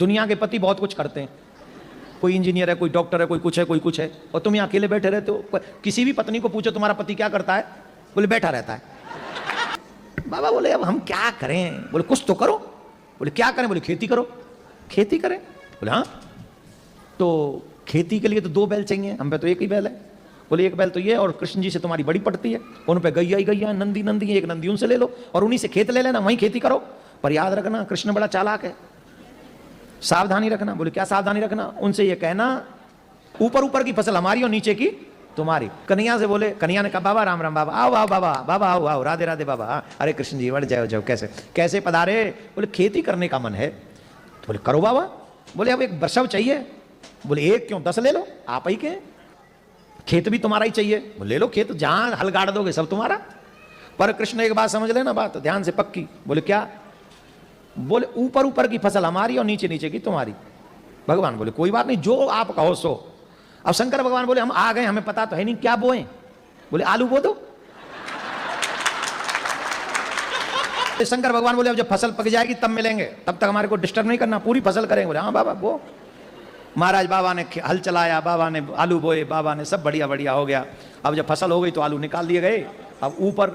दुनिया के पति बहुत कुछ करते हैं, कोई इंजीनियर है, कोई डॉक्टर है, कोई कुछ है, और तुम यहाँ अकेले बैठे रहते हो। किसी भी पत्नी को पूछो तुम्हारा पति क्या करता है, बोले बैठा रहता है। बाबा बोले अब हम क्या करें, बोले कुछ तो करो। बोले क्या करें, बोले खेती करो। खेती करें, बोले हाँ। तो खेती के लिए तो 2 बैल चाहिए, हम पे तो एक ही बैल है। बोले एक बैल तो ये, और कृष्ण जी से तुम्हारी बड़ी पड़ती है, उन पे गैया ही गैया, नंदी नंदी, एक नंदी उनसे ले लो और उन्हीं से खेत ले लेना, वहीं खेती करो। पर याद रखना कृष्ण बड़ा चालाक है, सावधानी रखना। बोले क्या सावधानी रखना, उनसे ये कहना ऊपर ऊपर की फसल हमारी और नीचे की तुम्हारी। कन्हैया से बोले, कन्हैया ने कहा बाबा राम राम, बाबा आओ आओ, बाबा बाबा आओ आओ, राधे राधे बाबा। अरे कृष्ण जी बढ़ जाओ जाओ, कैसे कैसे पधारे। बोले खेती करने का मन है। तो बोले करो बाबा। बोले अब एक बरसव चाहिए। बोले एक क्यों, 10 ले लो, आप ही के खेत भी तुम्हारा ही चाहिए। बोले ले लो खेत, जहां हल गाड़ दोगे सब तुम्हारा। पर कृष्ण एक बात समझ लेना, बात ध्यान से पक्की। बोले क्या, बोले ऊपर ऊपर की फसल हमारी और नीचे नीचे की तुम्हारी। भगवान बोले कोई बात नहीं, जो आप कहो सो। अब शंकर भगवान बोले हम आ गए, हमें पता तो है नहीं क्या बोए। बोले आलू बो दो। शंकर भगवान बोले अब जब फसल पक जाएगी तब मिलेंगे, तब तक हमारे को डिस्टर्ब नहीं करना, पूरी फसल करेंगे। बोले हाँ बाबा वो। महाराज बाबा ने हल चलाया, बाबा ने आलू बोए, बाबा ने सब बढ़िया बढ़िया हो गया। अब जब फसल हो गई तो आलू निकाल दिए गए। अब ऊपर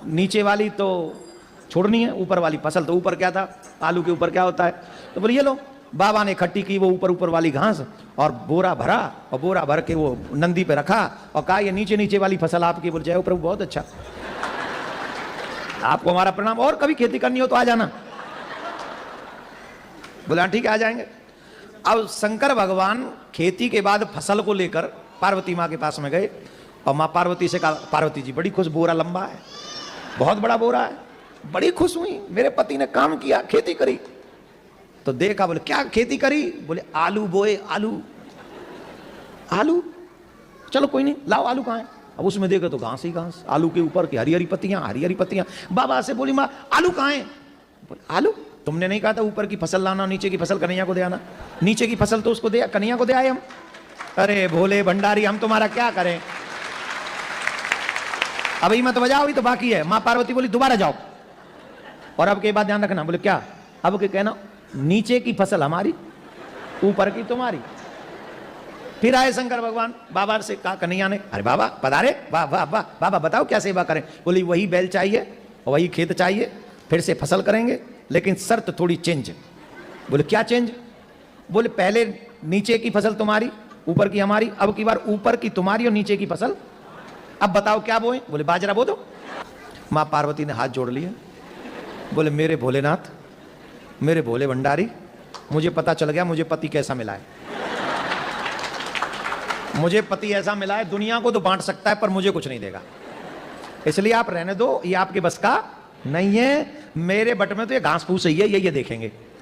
नीचे वाली तो छोड़नी है, ऊपर वाली फसल। तो ऊपर क्या था, आलू के ऊपर क्या होता है। तो बोले ये लो। बाबा ने इकट्ठी की वो ऊपर ऊपर वाली घास और बोरा भरा, और बोरा भर के वो नंदी पे रखा और कहा ये नीचे नीचे वाली फसल आपकी। बोले जय प्रभु, बहुत अच्छा, आपको हमारा प्रणाम, और कभी खेती करनी हो तो आ जाना। बोला ठीक है आ जाएंगे। अब शंकर भगवान खेती के बाद फसल को लेकर पार्वती माँ के पास में गए और माँ पार्वती से कहा, पार्वती जी बड़ी खुश, बोरा लंबा है, बहुत बड़ा बोरा है, बड़ी खुश हुई, मेरे पति ने काम किया, खेती करी। तो देखा, बोले क्या खेती करी। बोले आलू बोए। आलू आलू, चलो कोई नहीं, लाओ आलू कहाँ है। अब उसमें देखो तो घास ही घास, आलू के ऊपर की हरी हरी पत्तियां, हरी हरी पत्तियां। बाबा से बोली माँ आलू कहाँ है। बोले आलू, तुमने नहीं कहा था ऊपर की फसल लाना, नीचे की फसल कन्हैया को दे आना। नीचे की फसल तो उसको दे, कन्हैया को दे आए हम। अरे भोले भंडारी, हम तुम्हारा क्या करें। अभी मत बजाओ, अभी तो बाकी है। माँ पार्वती बोली दोबारा जाओ, और अब के बाद ध्यान रखना। बोले क्या, अब के कहना नीचे की फसल हमारी, ऊपर की तुम्हारी। फिर आए शंकर भगवान, बाबा से कहा कन्हैया ने, अरे बाबा पधारे, वाह वाह वाह, बाबा बताओ क्या सेवा करें। बोली वही बैल चाहिए और वही खेत चाहिए, फिर से फसल करेंगे, लेकिन शर्त थोड़ी चेंज। बोले क्या चेंज। बोले पहले नीचे की फसल तुम्हारी, ऊपर की हमारी, अब की बार ऊपर की तुम्हारी और नीचे की फसल। अब बताओ क्या बोए। बोले बाजरा बो दो। माँ पार्वती ने हाथ जोड़ लिए। बोले मेरे भोलेनाथ, मेरे भोले भंडारी, मुझे पता चल गया मुझे पति कैसा मिला है। मुझे पति ऐसा मिला है, दुनिया को तो बांट सकता है पर मुझे कुछ नहीं देगा, इसलिए आप रहने दो, ये आपके बस का नहीं है। मेरे बट में तो ये घास फूस ही है, ये देखेंगे।